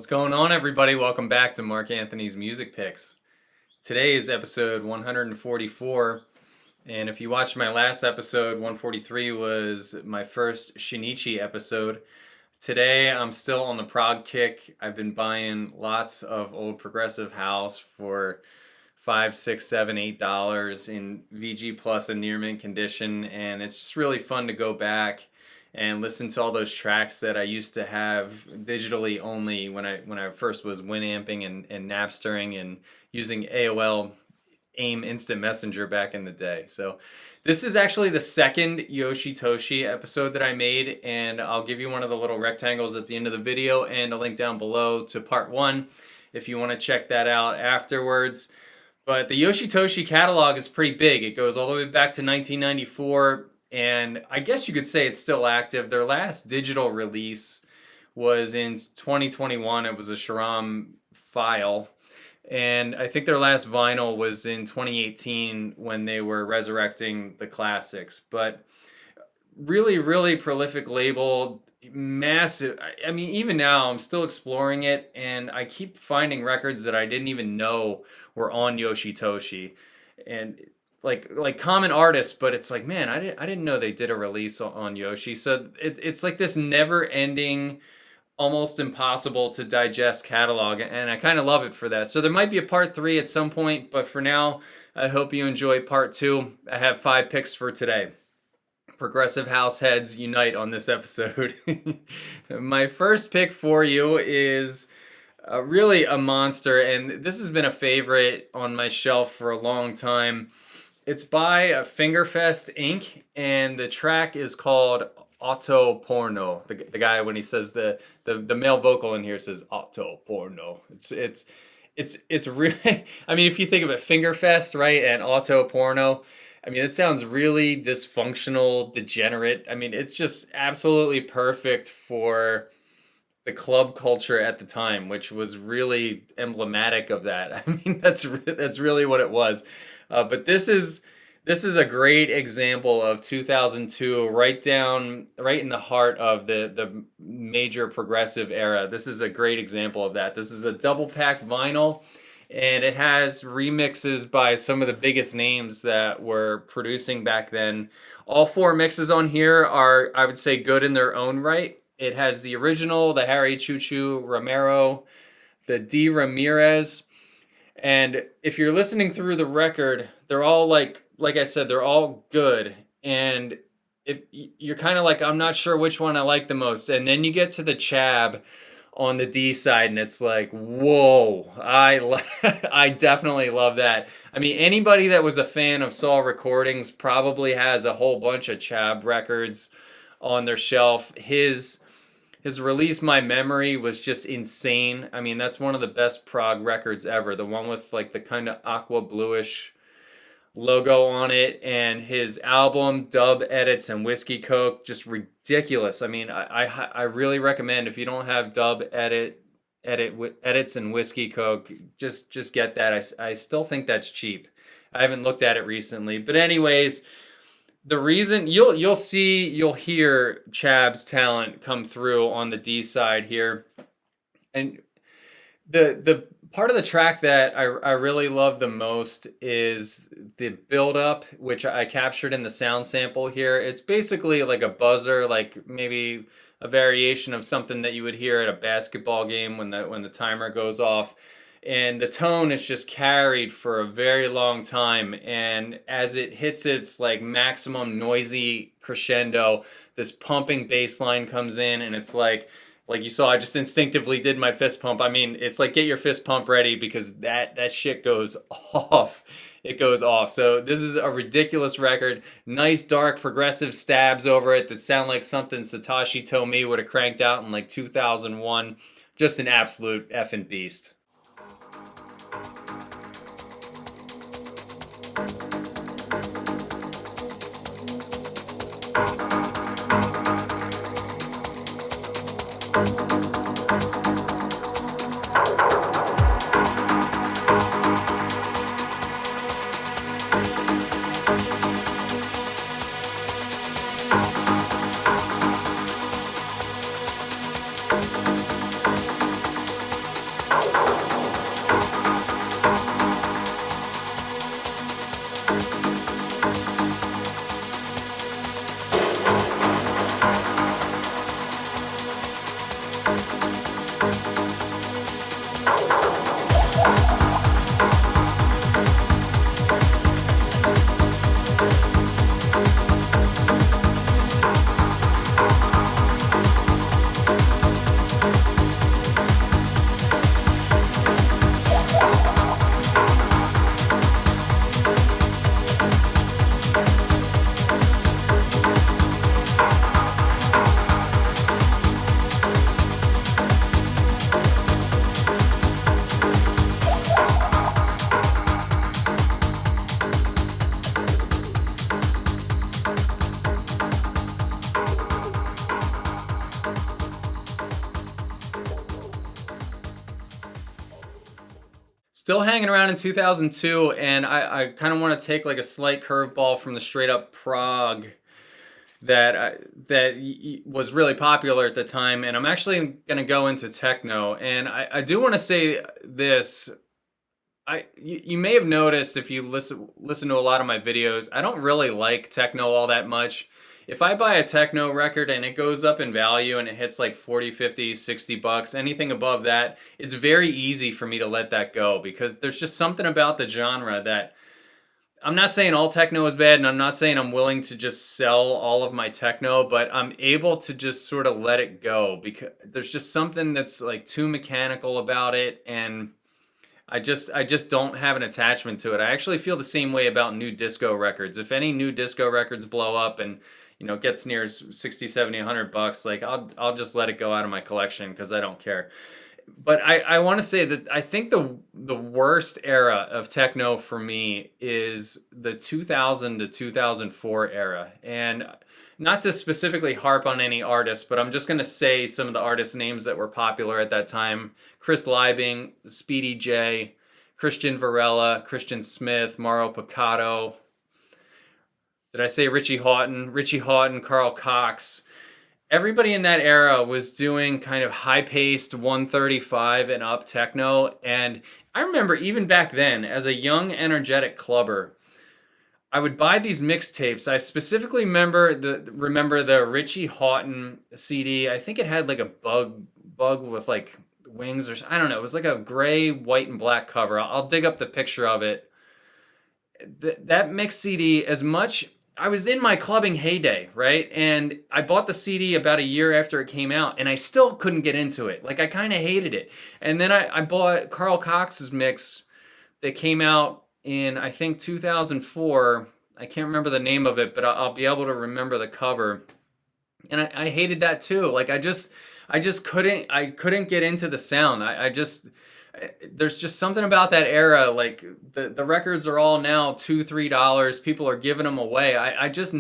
What's going on, everybody? Welcome back to Mark Anthony's Music Picks. Today is episode 144, and if you watched my last episode, 143 was my first Shinichi episode. Today, I'm still on the prog kick. I've been buying lots of old progressive house for $5, $6, $7, $8 in VG Plus and near mint condition, and it's just really fun to go back and listen to all those tracks that I used to have digitally only when I first was Winamping and Napstering and using AOL AIM Instant Messenger back in the day. So this is actually the second Yoshitoshi episode that I made, and I'll give you one of the little rectangles at the end of the video and a link down below to part one if you want to check that out afterwards. But the Yoshitoshi catalog is pretty big. It goes all the way back to 1994. And I guess you could say it's still active. Their last digital release was in 2021. It was a Sharam file. And I think their last vinyl was in 2018 when they were resurrecting the classics. But really, really prolific label. Massive. I mean, even now I'm still exploring it. And I keep finding records that I didn't even know were on Yoshitoshi. And like common artists, but it's like, man, I didn't know they did a release on Yoshi. So it's like this never-ending, almost impossible to digest catalog, and I kind of love it for that. So there might be a part 3 at some point, but for now, I hope you enjoy part 2. I have 5 picks for today. Progressive house heads unite on this episode. My first pick for you is really a monster, and this has been a favorite on my shelf for a long time. It's by Fingerfest Inc. and the track is called Auto Porno. The guy, when he says the male vocal in here says Auto Porno. It's really, I mean, if you think of it, Fingerfest, right, and Auto Porno, I mean, it sounds really dysfunctional, degenerate. I mean, it's just absolutely perfect for the club culture at the time, which was really emblematic of that. I mean, that's really what it was. But this is a great example of 2002, right in the heart of the major progressive era. This is a great example of that. This is a double pack vinyl, and it has remixes by some of the biggest names that were producing back then. All 4 mixes on here are, I would say, good in their own right. It has the original, the Harry Choo Choo Romero, the D Ramirez. And if you're listening through the record, they're all like I said, they're all good. And if you're kind of like, I'm not sure which one I like the most. And then you get to the Chab on the D side, and it's like, whoa, I definitely love that. I mean, anybody that was a fan of Saw Recordings probably has a whole bunch of Chab records on their shelf. His release, My Memory, was just insane. I mean, that's one of the best prog records ever. The one with like the kind of aqua bluish logo on it. And his album, Dub Edits and Whiskey Coke, just ridiculous. I mean, I really recommend, if you don't have Dub Edits and Whiskey Coke, just get that. I still think that's cheap. I haven't looked at it recently. But anyways, the reason you'll hear Chab's talent come through on the D side here, and the part of the track that I really love the most is the build up, which I captured in the sound sample here. It's basically like a buzzer, like maybe a variation of something that you would hear at a basketball game when the timer goes off. And the tone is just carried for a very long time. And as it hits its like maximum noisy crescendo, this pumping bass line comes in, and it's like you saw, I just instinctively did my fist pump. I mean, it's like, get your fist pump ready, because that shit goes off. It goes off. So this is a ridiculous record. Nice dark progressive stabs over it that sound like something Satoshi Tomiie would have cranked out in like 2001. Just an absolute effing beast. Still hanging around in 2002, and I kind of want to take like a slight curveball from the straight up prog that was really popular at the time, and I'm actually going to go into techno. And I do want to say this. You may have noticed if you listen to a lot of my videos, I don't really like techno all that much. If I buy a techno record and it goes up in value and it hits like 40, 50, 60 bucks, anything above that, it's very easy for me to let that go, because there's just something about the genre that, I'm not saying all techno is bad, and I'm not saying I'm willing to just sell all of my techno, but I'm able to just sort of let it go, because there's just something that's like too mechanical about it, and I just don't have an attachment to it. I actually feel the same way about new disco records. If any new disco records blow up and, you know, gets near 60, 70, 100 bucks, like I'll just let it go out of my collection because I don't care. But I want to say that I think the worst era of techno for me is the 2000 to 2004 era. And not to specifically harp on any artist, but I'm just going to say some of the artist names that were popular at that time. Chris Liebing, Speedy J, Christian Varela, Christian Smith, Mauro Piccato. Did I say Richie Houghton? Richie Houghton, Carl Cox. Everybody in that era was doing kind of high-paced 135 and up techno. And I remember even back then, as a young, energetic clubber, I would buy these mixtapes. I specifically remember the Richie Houghton CD. I think it had like a bug with like wings, or I don't know. It was like a gray, white, and black cover. I'll dig up the picture of it. That mix CD, as much... I was in my clubbing heyday, right? And I bought the CD about a year after it came out, and I still couldn't get into it. Like, I kind of hated it. And then I bought Carl Cox's mix that came out in, I think, 2004. I can't remember the name of it, but I'll be able to remember the cover. And I hated that too. Like, I just couldn't get into the sound. There's just something about that era. Like the records are all now $2-3. People are giving them away. I just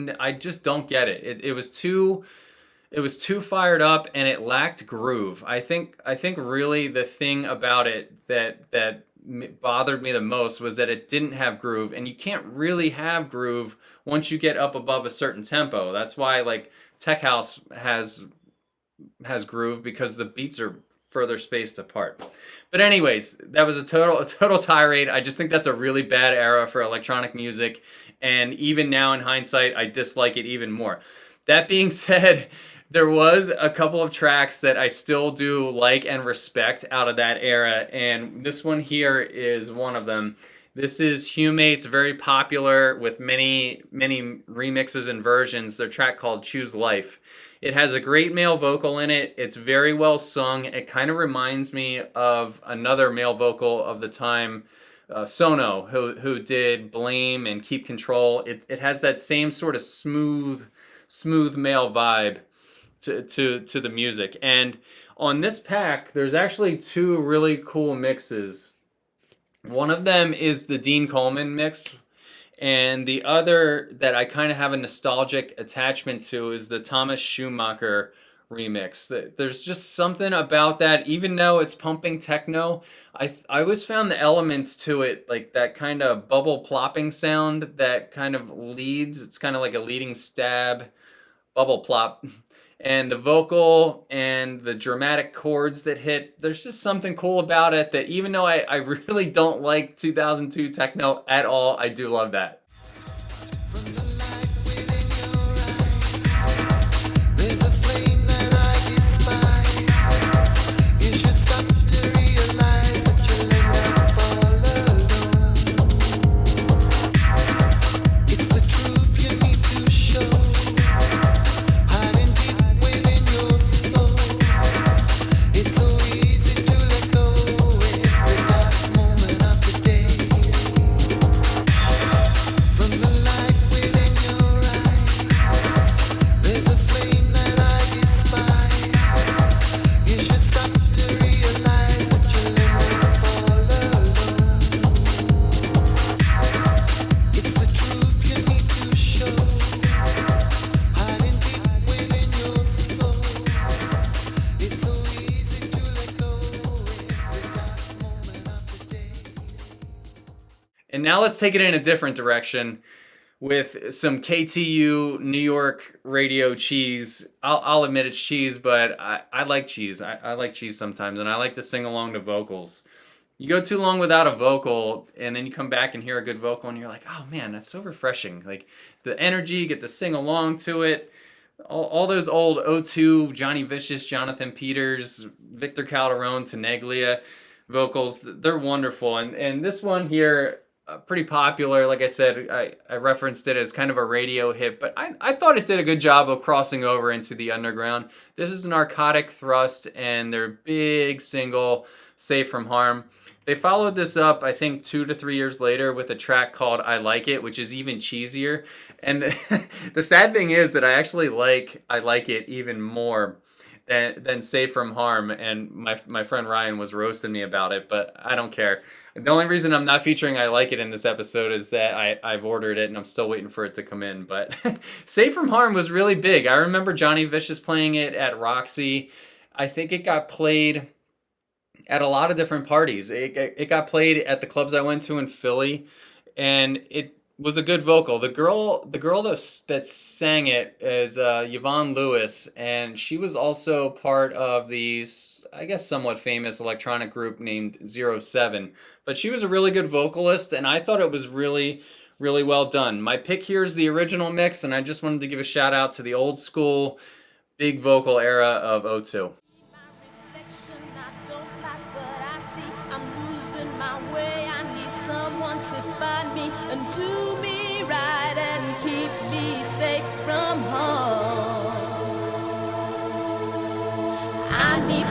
don't get it. It was too fired up, and it lacked groove. I think really the thing about it that bothered me the most was that it didn't have groove, and you can't really have groove once you get up above a certain tempo. That's why like tech house has groove, because the beats are further spaced apart. But anyways, that was a total tirade. I just think that's a really bad era for electronic music, and even now in hindsight, I dislike it even more. That being said, there was a couple of tracks that I still do like and respect out of that era, and this one here is one of them. This is Humate's, very popular with many remixes and versions, their track called Choose Life. It has a great male vocal in it. It's very well sung. It kind of reminds me of another male vocal of the time, Sono, who did Blame and Keep Control. It has that same sort of smooth male vibe to the music. And on this pack, there's actually two really cool mixes. One of them is the Dean Coleman mix, and the other that I kind of have a nostalgic attachment to is the Thomas Schumacher remix. There's just something about that, even though it's pumping techno, I always found the elements to it, like that kind of bubble plopping sound that kind of leads. It's kind of like a leading stab, bubble plop. And the vocal and the dramatic chords that hit, there's just something cool about it that even though I really don't like 2002 techno at all, I do love that. And now let's take it in a different direction with some KTU New York radio cheese. I'll admit it's cheese, but I like cheese. I like cheese sometimes, and I like to sing along to vocals. You go too long without a vocal, and then you come back and hear a good vocal, and you're like, oh man, that's so refreshing. Like the energy, you get to sing along to it. All those old O2, Johnny Vicious, Jonathan Peters, Victor Calderone, Teneglia vocals, they're wonderful. And this one here, pretty popular. Like I said, I referenced it as kind of a radio hit, but I thought it did a good job of crossing over into the underground. This is Narcotic Thrust and their big single, Safe from Harm. They followed this up, I think, 2 to 3 years later with a track called I Like It, which is even cheesier. And the sad thing is that I actually like I Like It even more than Safe from Harm. And my friend Ryan was roasting me about it, but I don't care. The only reason I'm not featuring I Like It in this episode is that I've ordered it and I'm still waiting for it to come in. But Safe from Harm was really big. I remember Johnny Vicious playing it at Roxy. I think it got played at a lot of different parties. It got played at the clubs I went to in Philly, and it was a good vocal. The girl that sang it is Yvonne Lewis, and she was also part of the, I guess, somewhat famous electronic group named Zero 7. But she was a really good vocalist, and I thought it was really, really well done. My pick here is the original mix, and I just wanted to give a shout out to the old school big vocal era of O2.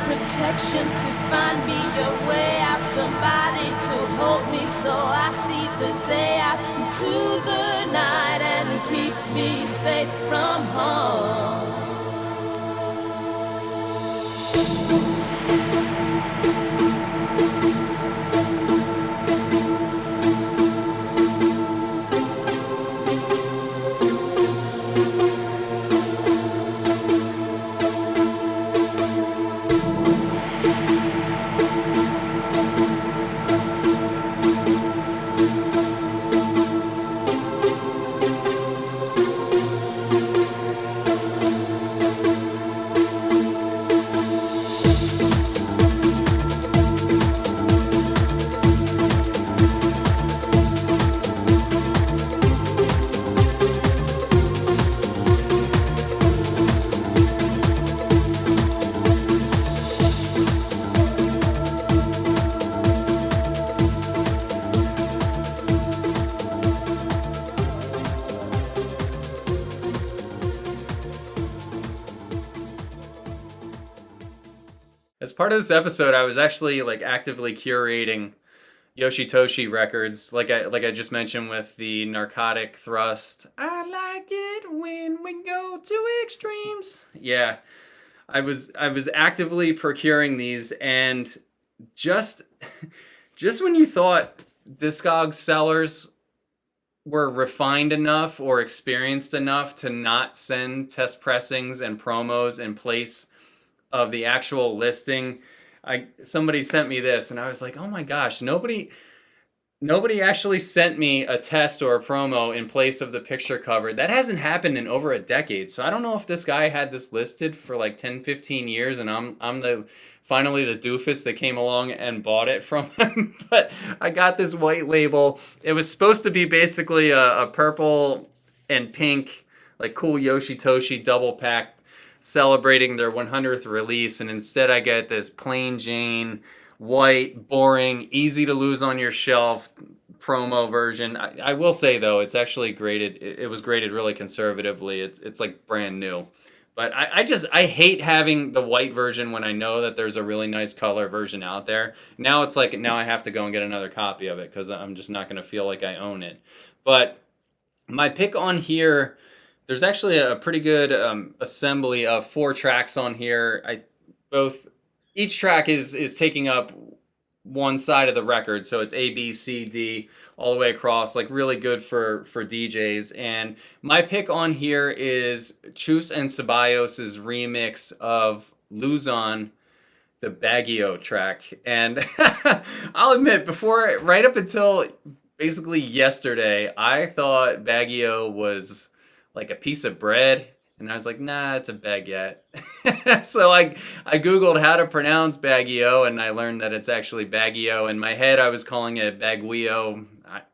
Protection to find me a way out, somebody to hold me so I see the day out into the night and keep me safe from harm. As part of this episode, I was actually like actively curating Yoshitoshi records, like I just mentioned with the Narcotic Thrust. I like it when we go to extremes. Yeah, I was actively procuring these, and just when you thought Discog sellers were refined enough or experienced enough to not send test pressings and promos in place of the actual listing, somebody sent me this, and I was like, oh my gosh, nobody actually sent me a test or a promo in place of the picture cover. That hasn't happened in over a decade. So I don't know if this guy had this listed for like 10, 15 years, and I'm finally the doofus that came along and bought it from him. But I got this white label. It was supposed to be basically a purple and pink, like cool Yoshitoshi double pack celebrating their 100th release, and instead I get this plain Jane, white, boring, easy to lose on your shelf promo version. I will say though, it's actually graded. It was graded really conservatively. It's like brand new. But I hate having the white version when I know that there's a really nice color version out there. Now it's like, now I have to go and get another copy of it because I'm just not going to feel like I own it. But my pick on here, there's actually a pretty good assembly of 4 tracks on here. Each track is taking up one side of the record, so it's A, B, C, D, all the way across, like really good for DJs. And my pick on here is Chus and Ceballos' remix of Luzon, the Baggio track. And I'll admit, right up until basically yesterday, I thought Baggio was like a piece of bread, and I was like, nah, it's a baguette. So I Googled how to pronounce Baggio, and I learned that it's actually Baggio. In my head, I was calling it Baguio.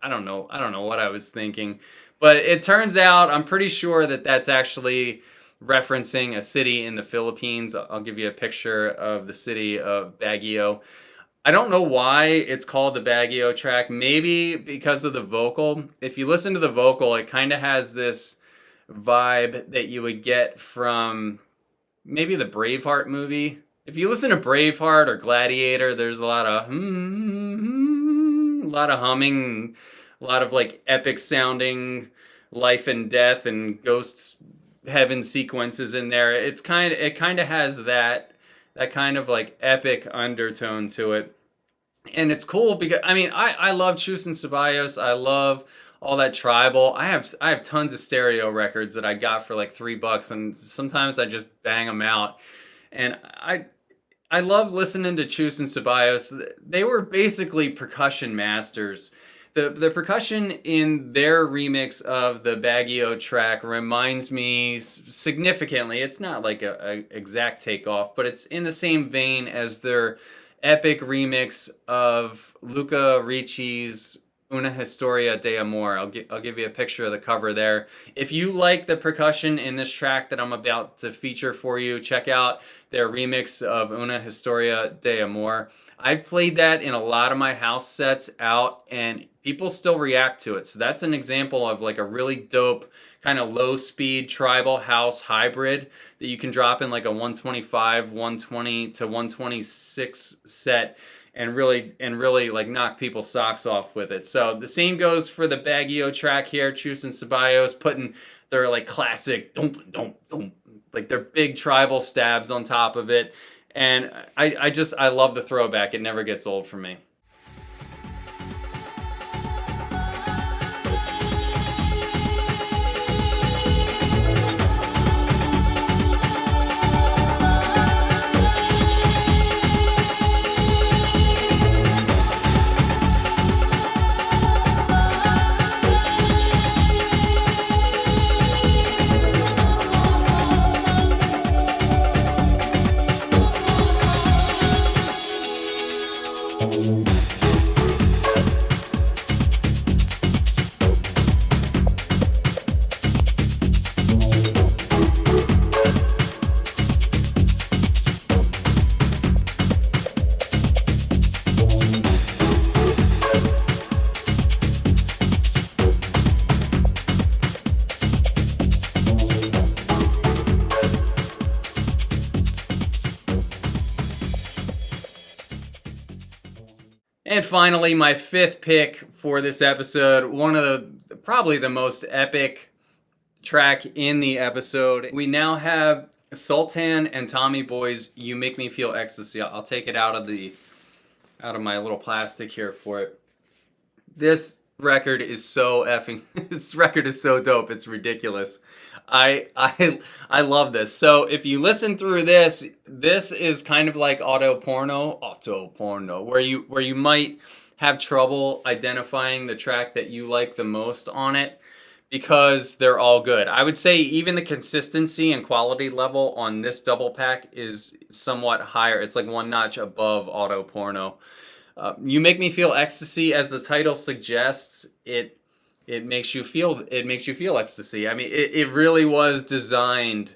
I don't know. I don't know what I was thinking. But it turns out, I'm pretty sure that that's actually referencing a city in the Philippines. I'll give you a picture of the city of Baguio. I don't know why it's called the Baggio track. Maybe because of the vocal. If you listen to the vocal, it kind of has this vibe that you would get from maybe the Braveheart movie. If you listen to Braveheart or Gladiator, there's a lot of a lot of humming, a lot of like epic sounding life and death and ghosts heaven sequences in there. It kind of has that kind of like epic undertone to it. And it's cool because I mean I love Chus and Ceballos. I love all that tribal. I have tons of stereo records that I got for like $3, and sometimes I just bang them out. And I love listening to Chus and Ceballos. They were basically percussion masters. The percussion in their remix of the Baggio track reminds me significantly. It's not like a exact takeoff, but it's in the same vein as their epic remix of Luca Ricci's Una Historia de Amor. I'll give you a picture of the cover there. If you like the percussion in this track that I'm about to feature for you, check out their remix of Una Historia de Amor. I've played that in a lot of my house sets out, and people still react to it. So that's an example of like a really dope kind of low speed tribal house hybrid that you can drop in like a 125, 120 to 126 set and really like knock people's socks off with it. So the same goes for the Baggio track here, Chus and Ceballos putting their like classic don't like their big tribal stabs on top of it. And I love the throwback. It never gets old for me. And finally, my fifth pick for this episode, one of probably the most epic track in the episode. We now have Sultan and Tommyboy's "You Make Me Feel Ecstasy." I'll take it out of my little plastic here for it. This record is so effing. This record is so dope. It's ridiculous. I love this. So if you listen through this is kind of like auto porno, where you might have trouble identifying the track that you like the most on it because they're all good. I would say even the consistency and quality level on this double pack is somewhat higher. It's like one notch above auto porno. You Make Me Feel Ecstasy, as the title suggests, it makes you feel ecstasy. I mean, it really was designed.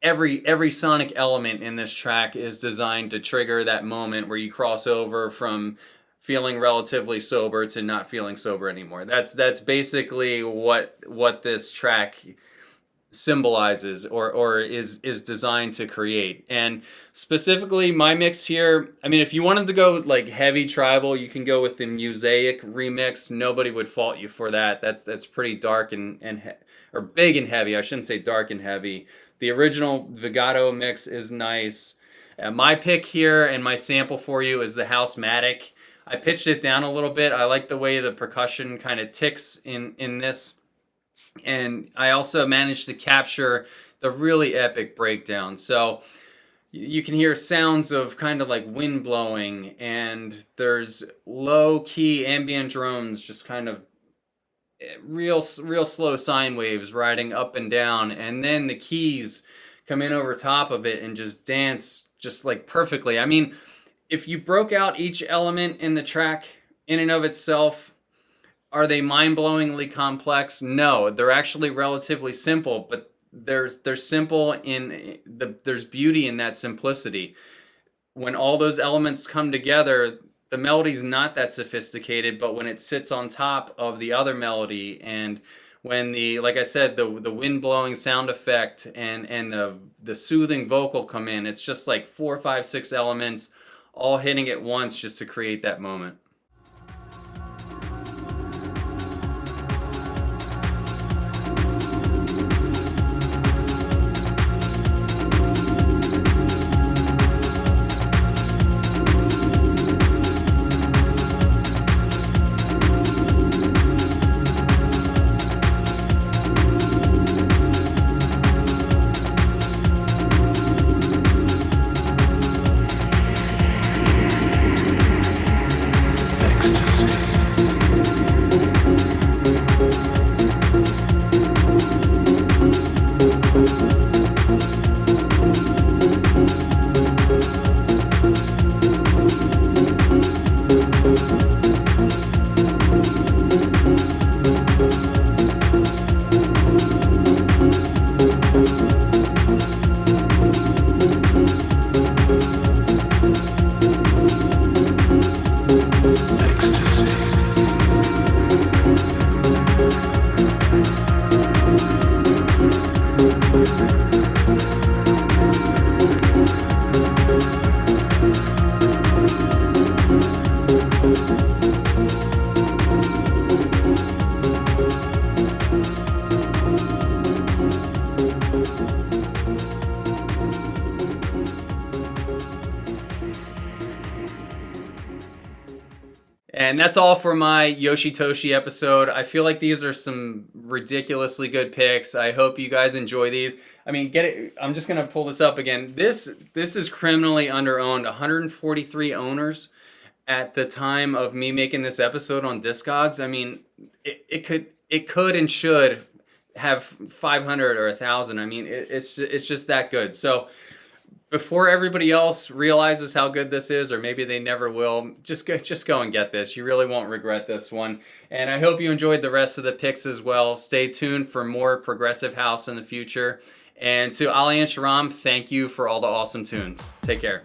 Every sonic element in this track is designed to trigger that moment where you cross over from feeling relatively sober to not feeling sober anymore. That's basically what this track symbolizes or is designed to create. And specifically my mix here, I mean, if you wanted to go like heavy tribal, you can go with the Mosaic remix. Nobody would fault you for that. That's pretty dark or big and heavy. I shouldn't say dark and heavy. The original Vigato mix is nice. My pick here and my sample for you is the Humate. I pitched it down a little bit. I like the way the percussion kind of ticks in this. And I also managed to capture the really epic breakdown. So you can hear sounds of kind of like wind blowing, and there's low key ambient drones just kind of real slow sine waves riding up and down, and then the keys come in over top of it and just dance just like perfectly. I mean, if you broke out each element in the track in and of itself, are they mind-blowingly complex? No, they're actually relatively simple, but they're simple there's beauty in that simplicity. When all those elements come together, the melody's not that sophisticated, but when it sits on top of the other melody, and when like I said, the wind blowing sound effect and the soothing vocal come in, it's just like 4, 5, 6 elements all hitting at once just to create that moment. And that's all for my Yoshitoshi episode. I feel like these are some ridiculously good picks. I hope you guys enjoy these. I mean, get it. I'm just gonna pull this up again. This is criminally underowned. 143 owners at the time of me making this episode on Discogs. I mean, it could and should have 500 or 1,000. I mean, it's just that good. So before everybody else realizes how good this is, or maybe they never will, just go and get this. You really won't regret this one. And I hope you enjoyed the rest of the picks as well. Stay tuned for more progressive house in the future. And to Ali and Sharam, thank you for all the awesome tunes. Take care.